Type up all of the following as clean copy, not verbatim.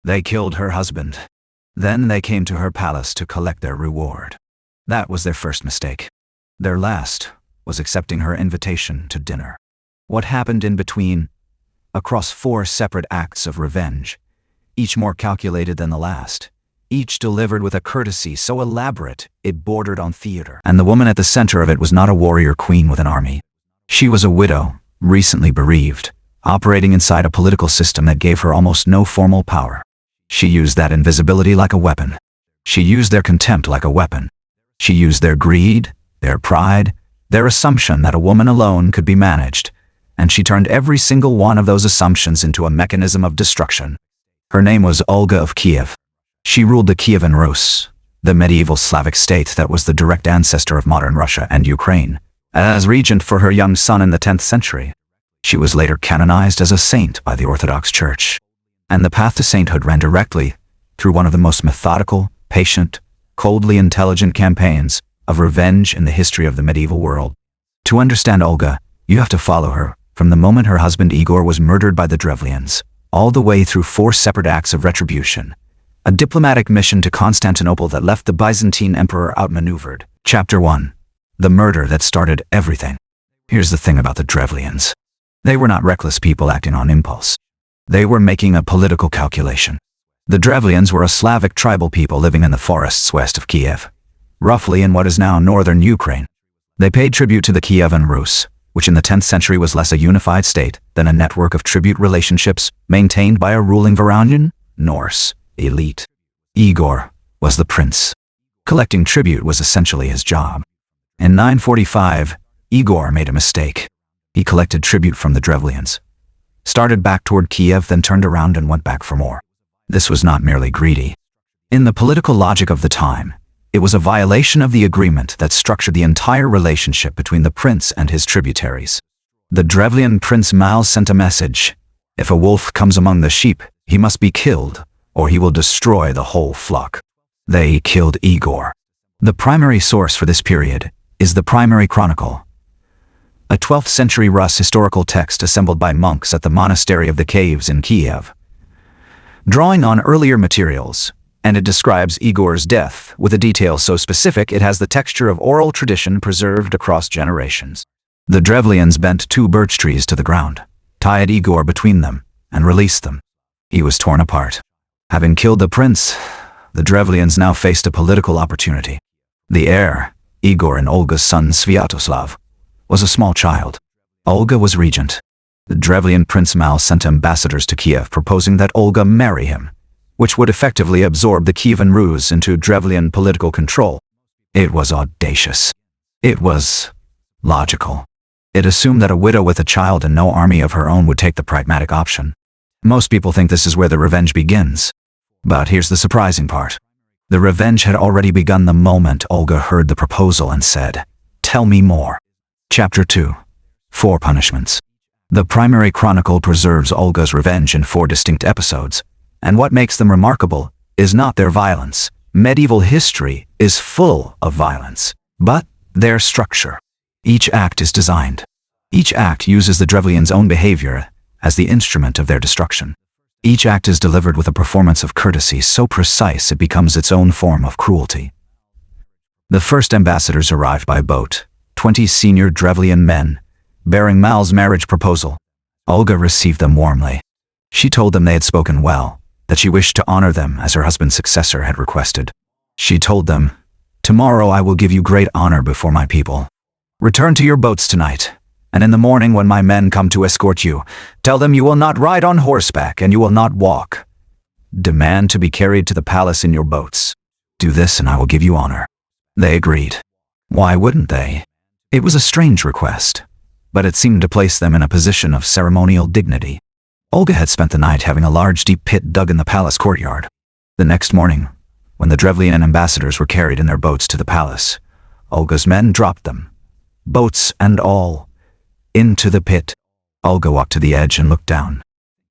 They killed her husband. Then they came to her palace to collect their reward. That was their first mistake. Their last was accepting her invitation to dinner. What happened in between? Across 4 separate acts of revenge, each more calculated than the last, each delivered with a courtesy so elaborate it bordered on theater. And the woman at the center of it was not a warrior queen with an army. She was a widow, recently bereaved, operating inside a political system that gave her almost no formal power. She used that invisibility like a weapon. She used their contempt like a weapon. She used their greed, their pride, their assumption that a woman alone could be managed, and she turned every single one of those assumptions into a mechanism of destruction. Her name was Olga of Kiev. She ruled the Kievan Rus, the medieval Slavic state that was the direct ancestor of modern Russia and Ukraine, as regent for her young son in the 10th century. She was later canonized as a saint by the Orthodox Church, and the path to sainthood ran directly through one of the most methodical, patient, coldly intelligent campaigns of revenge in the history of the medieval world. To understand Olga, you have to follow her from the moment her husband Igor was murdered by the Drevlians, all the way through 4 separate acts of retribution. A diplomatic mission to Constantinople that left the Byzantine Emperor outmaneuvered. Chapter 1. The murder that started everything. Here's the thing about the Drevlians. They were not reckless people acting on impulse. They were making a political calculation. The Drevlians were a Slavic tribal people living in the forests west of Kiev, roughly in what is now northern Ukraine. They paid tribute to the Kievan Rus, which in the 10th century was less a unified state than a network of tribute relationships maintained by a ruling Varangian, Norse, elite. Igor was the prince. Collecting tribute was essentially his job. In 945, Igor made a mistake. He collected tribute from the Drevlians, started back toward Kiev, then turned around and went back for more. This was not merely greedy. In the political logic of the time, it was a violation of the agreement that structured the entire relationship between the prince and his tributaries. The Drevlian Prince Mal sent a message: if a wolf comes among the sheep, he must be killed, or he will destroy the whole flock. They killed Igor. The primary source for this period is the Primary Chronicle, a 12th century Rus historical text assembled by monks at the Monastery of the Caves in Kiev. Drawing on earlier materials, and it describes Igor's death with a detail so specific it has the texture of oral tradition preserved across generations. The Drevlians bent 2 birch trees to the ground, tied Igor between them, and released them. He was torn apart. Having killed the prince, the Drevlians now faced a political opportunity. The heir, Igor and Olga's son Sviatoslav, was a small child. Olga was regent. The Drevlian Prince Mal sent ambassadors to Kiev proposing that Olga marry him, which would effectively absorb the Kievan Rus into Drevlian political control. It was audacious. It was logical. It assumed that a widow with a child and no army of her own would take the pragmatic option. Most people think this is where the revenge begins. But here's the surprising part. The revenge had already begun the moment Olga heard the proposal and said, "Tell me more." Chapter 2. 4 punishments. The Primary Chronicle preserves Olga's revenge in 4 distinct episodes, and what makes them remarkable is not their violence. Medieval history is full of violence, but their structure. Each act is designed. Each act uses the Drevlians' own behavior as the instrument of their destruction. Each act is delivered with a performance of courtesy so precise it becomes its own form of cruelty. The first ambassadors arrived by boat, 20 senior Drevlian men, bearing Mal's marriage proposal. Olga received them warmly. She told them they had spoken well, that she wished to honor them as her husband's successor had requested. She told them, "Tomorrow I will give you great honor before my people. Return to your boats tonight, and in the morning when my men come to escort you, tell them you will not ride on horseback and you will not walk. Demand to be carried to the palace in your boats. Do this and I will give you honor." They agreed. Why wouldn't they? It was a strange request, but it seemed to place them in a position of ceremonial dignity. Olga had spent the night having a large deep pit dug in the palace courtyard. The next morning, when the Drevlian ambassadors were carried in their boats to the palace, Olga's men dropped them, boats and all, into the pit. Olga walked to the edge and looked down.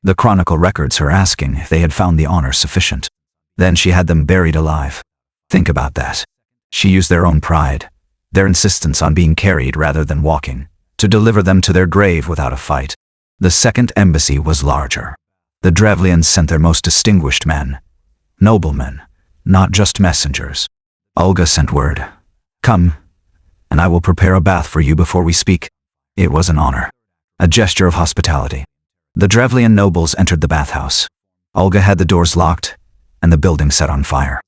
The chronicle records her asking if they had found the honor sufficient. Then she had them buried alive. Think about that. She used their own pride, their insistence on being carried rather than walking, to deliver them to their grave without a fight. The second embassy was larger. The Drevlians sent their most distinguished men, noblemen, not just messengers. Olga sent word, "Come, and I will prepare a bath for you before we speak." It was an honor, a gesture of hospitality. The Drevlian nobles entered the bathhouse. Olga had the doors locked, and the building set on fire.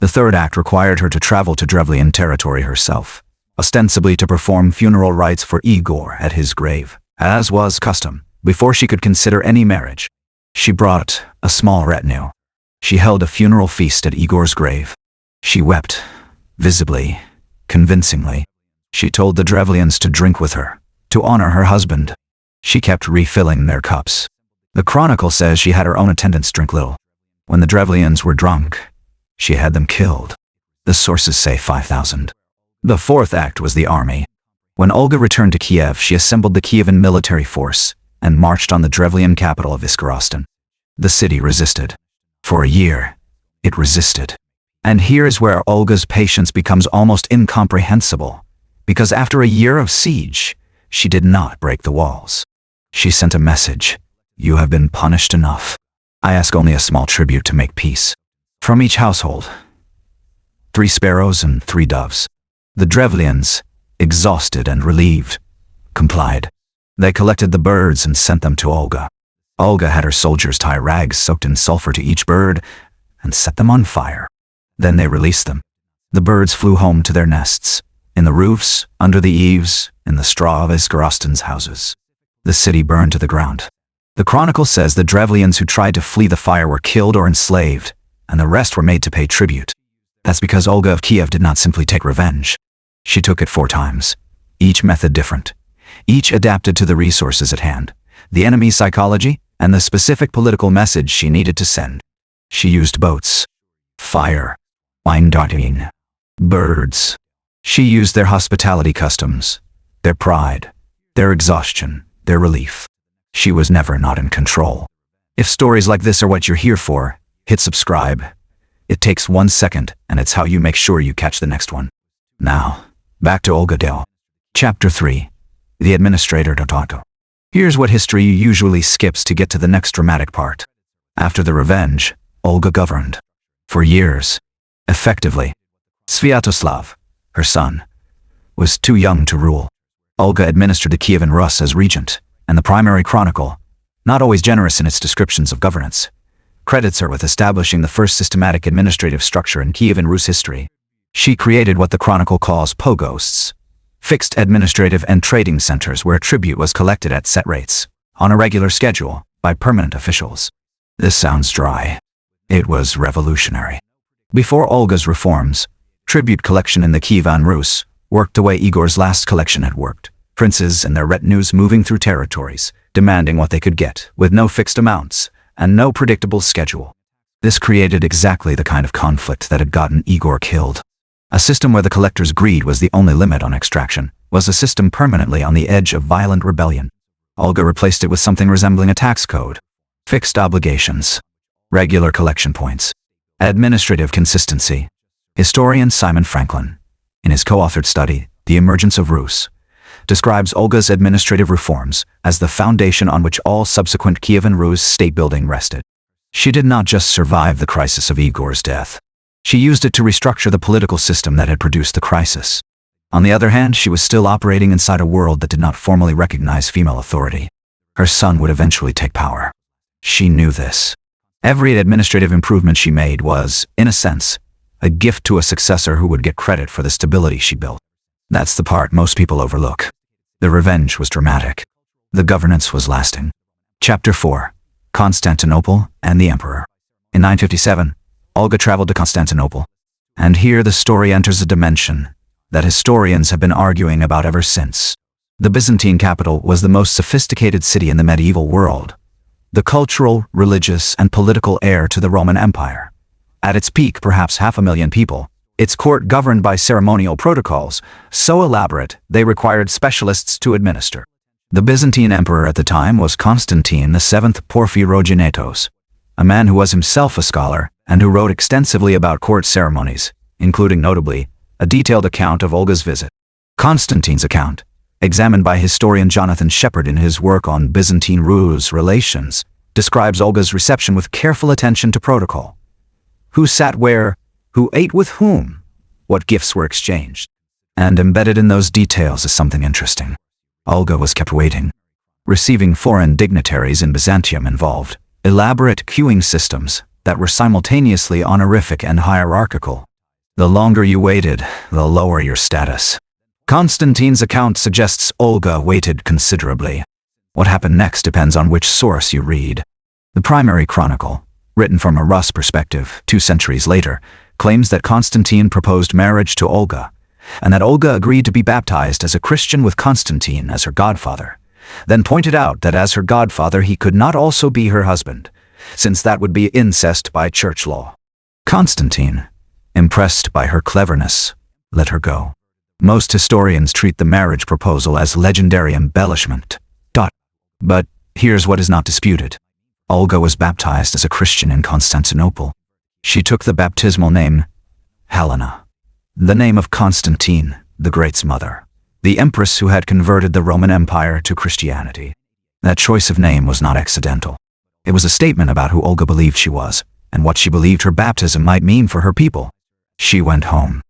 The third act required her to travel to Drevlian territory herself, ostensibly to perform funeral rites for Igor at his grave, as was custom, before she could consider any marriage. She brought a small retinue. She held a funeral feast at Igor's grave. She wept, visibly, convincingly. She told the Drevlians to drink with her, to honor her husband. She kept refilling their cups. The chronicle says she had her own attendants drink little. When the Drevlians were drunk, she had them killed. The sources say 5,000. The fourth act was the army. When Olga returned to Kiev, she assembled the Kievan military force and marched on the Drevlian capital of Iskorostan. The city resisted. For a year, it resisted. And here is where Olga's patience becomes almost incomprehensible, because after a year of siege, she did not break the walls. She sent a message: "You have been punished enough. I ask only a small tribute to make peace." From each household, 3 sparrows and 3 doves. The Drevlians, exhausted and relieved, complied. They collected the birds and sent them to Olga. Olga had her soldiers tie rags soaked in sulfur to each bird and set them on fire. Then they released them. The birds flew home to their nests, in the roofs, under the eaves, in the straw of Iskorostan's houses. The city burned to the ground. The chronicle says the Drevlians who tried to flee the fire were killed or enslaved, and the rest were made to pay tribute. That's because Olga of Kiev did not simply take revenge. She took it 4 times, each method different, each adapted to the resources at hand, the enemy's psychology, and the specific political message she needed to send. She used boats, fire, wine darting, birds. She used their hospitality customs, their pride, their exhaustion, their relief. She was never not in control. If stories like this are what you're here for, hit subscribe. It takes 1 second, and it's how you make sure you catch the next one. Now, back to Olga Del. Chapter 3. The Administrator Dotato. Here's what history usually skips to get to the next dramatic part. After the revenge, Olga governed. For years. Effectively. Sviatoslav, her son, was too young to rule. Olga administered the Kievan Rus as regent, and the primary chronicle, not always generous in its descriptions of governance, credits her with establishing the first systematic administrative structure in Kievan Rus history. She created what the chronicle calls pogosts, fixed administrative and trading centers where tribute was collected at set rates, on a regular schedule, by permanent officials. This sounds dry. It was revolutionary. Before Olga's reforms, tribute collection in the Kievan Rus worked the way Igor's last collection had worked. Princes and their retinues moving through territories, demanding what they could get, with no fixed amounts, and no predictable schedule. This created exactly the kind of conflict that had gotten Igor killed. A system where the collector's greed was the only limit on extraction was a system permanently on the edge of violent rebellion. Olga replaced it with something resembling a tax code. Fixed obligations. Regular collection points. Administrative consistency. Historian Simon Franklin, in his co-authored study, The Emergence of Rus, describes Olga's administrative reforms as the foundation on which all subsequent Kievan Rus state building rested. She did not just survive the crisis of Igor's death. She used it to restructure the political system that had produced the crisis. On the other hand, she was still operating inside a world that did not formally recognize female authority. Her son would eventually take power. She knew this. Every administrative improvement she made was, in a sense, a gift to a successor who would get credit for the stability she built. That's the part most people overlook. The revenge was dramatic. The governance was lasting. Chapter 4. Constantinople and the Emperor. In 957, Olga traveled to Constantinople. And here the story enters a dimension that historians have been arguing about ever since. The Byzantine capital was the most sophisticated city in the medieval world, the cultural, religious, and political heir to the Roman Empire. At its peak, perhaps 500,000 people, its court governed by ceremonial protocols, so elaborate they required specialists to administer. The Byzantine Emperor at the time was Constantine VII Porphyrogenetos, a man who was himself a scholar and who wrote extensively about court ceremonies, including notably a detailed account of Olga's visit. Constantine's account, examined by historian Jonathan Shepard in his work on Byzantine Rus relations, describes Olga's reception with careful attention to protocol. Who sat where, who ate with whom, what gifts were exchanged. And embedded in those details is something interesting. Olga was kept waiting. Receiving foreign dignitaries in Byzantium involved elaborate queuing systems that were simultaneously honorific and hierarchical. The longer you waited, the lower your status. Constantine's account suggests Olga waited considerably. What happened next depends on which source you read. The primary chronicle, written from a Rus perspective 2 centuries later, claims that Constantine proposed marriage to Olga, and that Olga agreed to be baptized as a Christian with Constantine as her godfather, then pointed out that as her godfather he could not also be her husband, since that would be incest by church law. Constantine, impressed by her cleverness, let her go. Most historians treat the marriage proposal as legendary embellishment. But here's what is not disputed. Olga was baptized as a Christian in Constantinople. She took the baptismal name Helena, the name of Constantine, the Great's mother, the empress who had converted the Roman Empire to Christianity. That choice of name was not accidental. It was a statement about who Olga believed she was, and what she believed her baptism might mean for her people. She went home.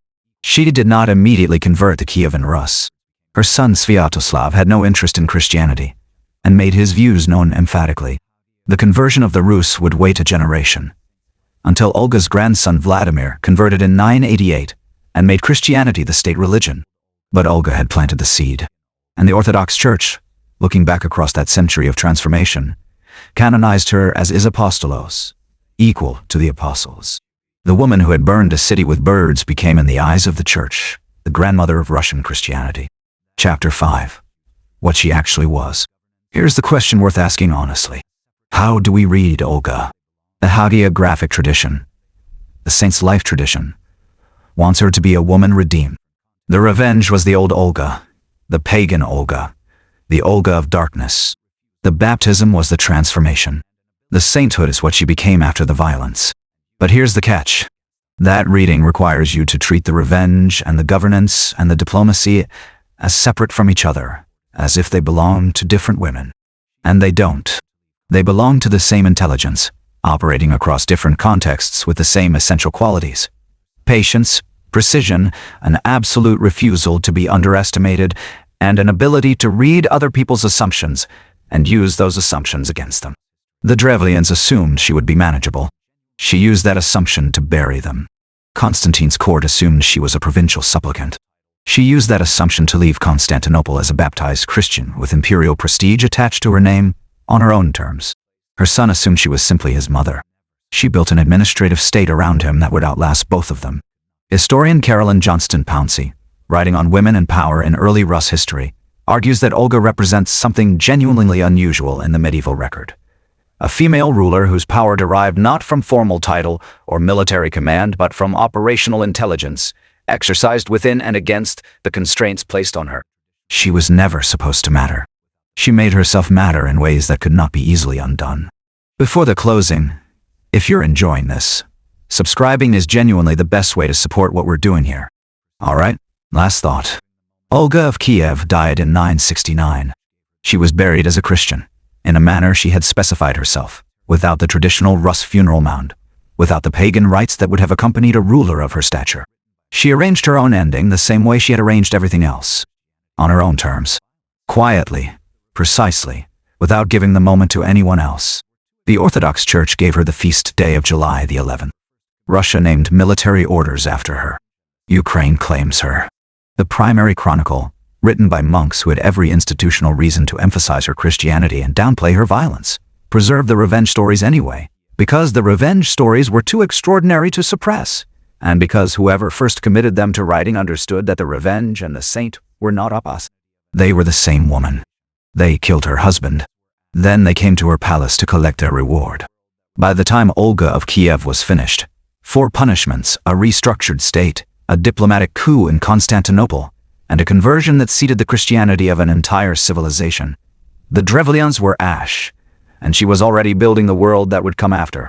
She did not immediately convert the Kievan Rus. Her son Sviatoslav had no interest in Christianity, and made his views known emphatically. The conversion of the Rus would wait a generation, until Olga's grandson Vladimir converted in 988 and made Christianity the state religion. But Olga had planted the seed, and the Orthodox Church, looking back across that century of transformation, canonized her as Apostolos, equal to the apostles. The woman who had burned a city with birds became, in the eyes of the Church, the grandmother of Russian Christianity. Chapter 5. What she actually was. Here's the question worth asking honestly. How do we read Olga? The hagiographic tradition, the saint's life tradition, wants her to be a woman redeemed. The revenge was the old Olga, the pagan Olga, the Olga of darkness. The baptism was the transformation. The sainthood is what she became after the violence. But here's the catch. That reading requires you to treat the revenge and the governance and the diplomacy as separate from each other, as if they belonged to different women. And they don't. They belong to the same intelligence, operating across different contexts with the same essential qualities. Patience, precision, an absolute refusal to be underestimated, and an ability to read other people's assumptions and use those assumptions against them. The Drevlians assumed she would be manageable. She used that assumption to bury them. Constantine's court assumed she was a provincial supplicant. She used that assumption to leave Constantinople as a baptized Christian with imperial prestige attached to her name on her own terms. Her son assumed she was simply his mother. She built an administrative state around him that would outlast both of them. Historian Carolyn Johnston Pouncey, writing on women and power in early Rus history, argues that Olga represents something genuinely unusual in the medieval record. A female ruler whose power derived not from formal title or military command but from operational intelligence, exercised within and against the constraints placed on her. She was never supposed to matter. She made herself matter in ways that could not be easily undone. Before the closing, if you're enjoying this, subscribing is genuinely the best way to support what we're doing here. Alright, last thought. Olga of Kiev died in 969. She was buried as a Christian, in a manner she had specified herself, without the traditional Rus funeral mound, without the pagan rites that would have accompanied a ruler of her stature. She arranged her own ending the same way she had arranged everything else, on her own terms, quietly, precisely, without giving the moment to anyone else. The Orthodox Church gave her the feast day of July the 11th. Russia named military orders after her. Ukraine claims her. The primary chronicle, written by monks who had every institutional reason to emphasize her Christianity and downplay her violence, preserved the revenge stories anyway, because the revenge stories were too extraordinary to suppress, and because whoever first committed them to writing understood that the revenge and the saint were not opposite. They were the same woman. They killed her husband. Then they came to her palace to collect their reward. By the time Olga of Kiev was finished, 4 punishments, a restructured state, a diplomatic coup in Constantinople, and a conversion that seeded the Christianity of an entire civilization. The Drevlians were ash, and she was already building the world that would come after.